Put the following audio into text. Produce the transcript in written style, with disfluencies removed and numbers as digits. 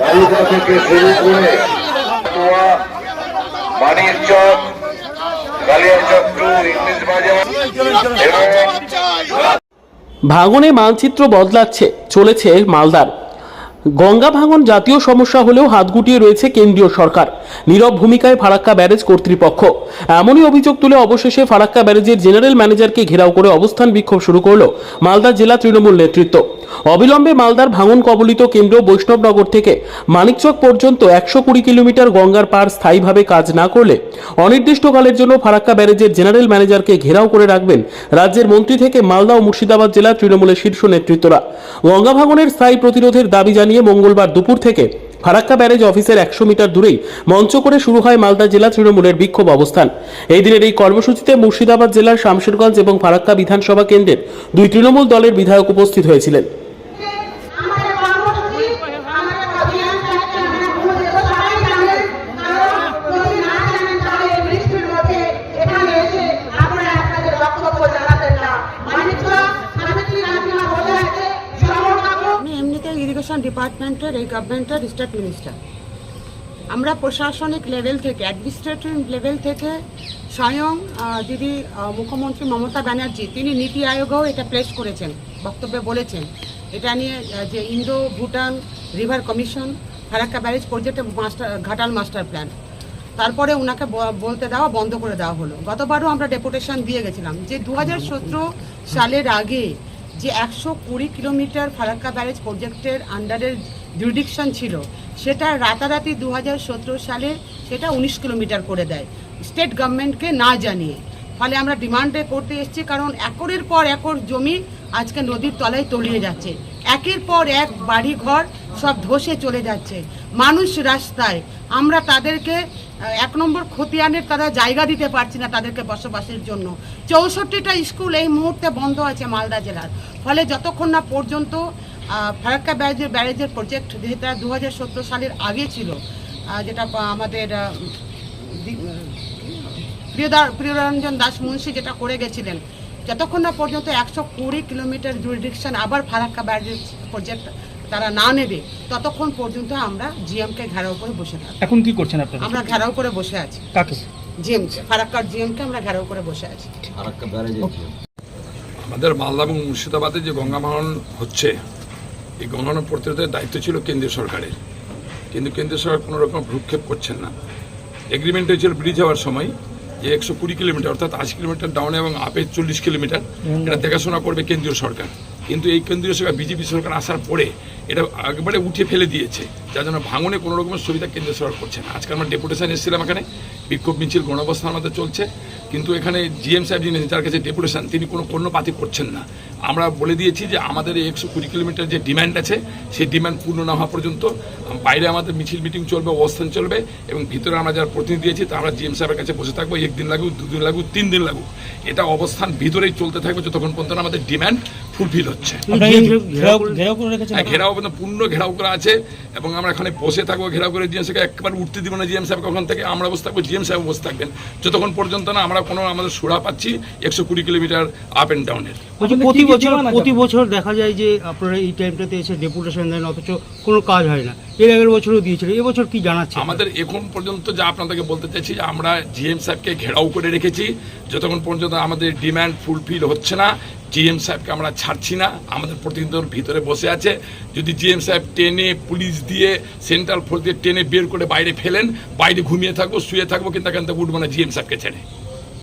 বালুকা থেকে শুরু করে মানিকচক, কালিয়াচক টু ইংলিশ বাজার এবং ভাঙনে মানচিত্র বদলাচ্ছে চলেছে মালদার। গঙ্গা ভাঙন জাতীয় সমস্যা হলেও হাত গুটিয়ে রয়েছে কেন্দ্রীয় সরকার, নীরব ভূমিকায় ফারাক্কা ব্যারেজ কর্তৃপক্ষ। এমনই অভিযোগ তুলে অবশেষে ফারাক্কা ব্যারেজের জেনারেল ম্যানেজারকে ঘেরাও করে অবস্থান বিক্ষোভ শুরু করল মালদা জেলা তৃণমূল নেতৃত্ব। অবিলম্বে মালদার ভাঙন কবলিত কেন্দ্র বৈষ্ণবনগর থেকে মানিকচক পর্যন্ত 120 কিলোমিটার গঙ্গার পার স্থায়ীভাবে কাজ না করলে অনির্দিষ্টকালের জন্য ফারাক্কা ব্যারেজের জেনারেল ম্যানেজারকে ঘেরাও করে রাখবেন রাজ্যের মন্ত্রী থেকে মালদা ও মুর্শিদাবাদ জেলা তৃণমূলের শীর্ষ নেতৃত্বরা। গঙ্গা ভাঙনের স্থায়ী প্রতিরোধের দাবি জানিয়ে মঙ্গলবার দুপুর থেকে ফারাক্কা ব্যারেজ অফিসের 100 মিটার দূরেই মঞ্চ করে শুরু হয় মালদা জেলা তৃণমূলের বিক্ষোভ অবস্থান। এই দিনের এই কর্মসূচিতে মুর্শিদাবাদ জেলার শামশেরগঞ্জ এবং ফারাক্কা বিধানসভা কেন্দ্রের দুই তৃণমূল দলের বিধায়ক উপস্থিত হয়েছিলেন। ইরিগেশন ডিপার্টমেন্টের এই গভর্নমেন্টের স্টেট মিনিস্টার। আমরা প্রশাসনিক লেভেল থেকে, অ্যাডমিনিস্ট্রেটিভ লেভেল থেকে স্বয়ং দিদি মুখ্যমন্ত্রী মমতা ব্যানার্জি তিনি নীতি আয়োগও এটা প্লেস করেছেন, বক্তব্যে বলেছেন এটা নিয়ে যে Indo Bhutan river commission, Farakka barrage প্রজেক্টের ঘাটাল মাস্টার প্ল্যান, তারপরে ওনাকে বলতে দেওয়া বন্ধ করে দেওয়া হলো। গতবারও আমরা ডেপুটেশন দিয়ে গেছিলাম যে 2017 সালের আগে যে 120 কিলোমিটার ফারাক্কা ব্যারেজ প্রজেক্টের আন্ডারের জুরিডিকশন ছিল সেটা রাতারাতি 2017 সালে সেটা 19 কিলোমিটার করে দেয় স্টেট গভর্নমেন্টকে না জানিয়ে। ফলে আমরা ডিমান্ডে করতে এসেছি, কারণ একরের পর একর জমি আজকে নদীর তলায় তলিয়ে যাচ্ছে, একের পর এক বাড়ি ঘর সব ধসে চলে যাচ্ছে, মানুষ রাস্তায়। আমরা তাদেরকে 1 নম্বর খতিয়ানের তারা জায়গা দিতে পারছি না তাদেরকে বসবাসের জন্য। 64টা স্কুল এই মুহূর্তে বন্ধ আছে মালদা জেলার। ফলে যতক্ষণ না পর্যন্ত ফারাক্কা ব্যারেজের প্রজেক্ট যেটা 2017 সালের আগে ছিল, যেটা আমাদের প্রিয়রঞ্জন দাস মুন্সি যেটা করে গেছিলেন, যতক্ষণ না পর্যন্ত 120 কিলোমিটার জুরিডিকশন আবার ফারাক্কা ব্যারেজ প্রজেক্ট তারা না নেবে ততক্ষণ পর্যন্ত আমরা জিএমকে ঘেরাও করে বসে থাকি। এখন কি করছেন আপনারা? আমরা ঘেরাও করে বসে আছি। কাকে? জিএম, ফারাক্কার জিএমকে আমরা ঘেরাও করে বসে আছি। ফারাক্কা ব্যারেজ আমাদের মালদা এবং মুর্শিদাবাদে যে গঙ্গা ভাঙন হচ্ছে, এই গঙ্গা প্রতিরোধের দায়িত্ব ছিল কেন্দ্রীয় সরকারের, কিন্তু কেন্দ্রীয় সরকার কোনো রকম ভ্রুক্ষেপ করছেন না। এগ্রিমেন্ট হয়েছিল ব্রিজ হওয়ার সময় যে 120 কিলোমিটার অর্থাৎ 80 কিলোমিটার ডাউনে এবং আপে 40 কিলোমিটার এটা দেখাশোনা করবে কেন্দ্রীয় সরকার। কিন্তু এই কেন্দ্রীয় সরকার বিজেপি সরকার আসার পরে এটা একবারে উঠে ফেলে দিয়েছে, যার জন্য ভাঙনে কোনো রকমের সুবিধা কেন্দ্রীয় সরকার করছে না। আজকে আমরা ডেপুটেশন এসেছিলাম, এখানে বিক্ষোভ মিছিল গণঅবস্থান আমাদের চলছে, কিন্তু এখানে জিএম সাহেব যিনি যার কাছে ডেপুটেশন তিনি কোনো কর্ণপাতি করছেন না। আমরা বলে দিয়েছি যে আমাদের এই 120 কিলোমিটার যে ডিমান্ড আছে সেই ডিমান্ড পূর্ণ না হওয়া পর্যন্ত বাইরে আমাদের মিছিল মিটিং চলবে, অবস্থান চলবে, এবং ভিতরে আমরা যারা প্রতিনিধি দিয়েছি তা আমরা জিএম সাহেবের কাছে বসে থাকবো। 1 দিন লাগুক, 2 দিন লাগুক, 3 দিন লাগুক, এটা অবস্থান ভিতরেই চলতে থাকবে যতক্ষণ পর্যন্ত আমাদের ডিমান্ড ফুলফিল হচ্ছে। ঘেরাও পূর্ণ ঘেরাও করা আছে এবং আমরা এখানে বসে থাকবো ঘেরাও করে। জিএম সাহেবকে একবার উঠতে দিব না জিএম সাহেব ওখান থেকে, আমরা বসে থাকবো, জিএম সাহেব বসে থাকবেন যতক্ষণ পর্যন্ত না আমরা কোনো আমাদের সুরা পাচ্ছি 120 কিলোমিটার আপ অ্যান্ড ডাউনের। প্রতি বছর দেখা যায় যে আপনারা এই টাইমটাতে এসে ডেপুটেশন দেন, অথচ কোনো কাজ হয় না। এর আগের বছরও দিয়েছিল, এবছর কি জানাচ্ছে? আমাদের এখন পর্যন্ত যা আপনাদেরকে বলতে চাইছি যে আমরা জিএম সাহেবকে ঘেরাও করে রেখেছি যতক্ষণ পর্যন্ত আমাদের ডিমান্ড ফুলফিল হচ্ছে না। জিএম সাহেবকে আমরা ছাড়ছি না, আমাদের প্রতিনিধির ভিতরে বসে আছে। যদি জিএম সাহেব টেনে পুলিশ দিয়ে সেন্ট্রাল ফোর্স দিয়ে টেনে বের করে বাইরে ফেলেন, বাইরে ঘুমিয়ে থাকবো, শুয়ে থাকবো, কিন্তু এখান থেকে উঠবো না জিএম সাহেবকে ছেড়ে।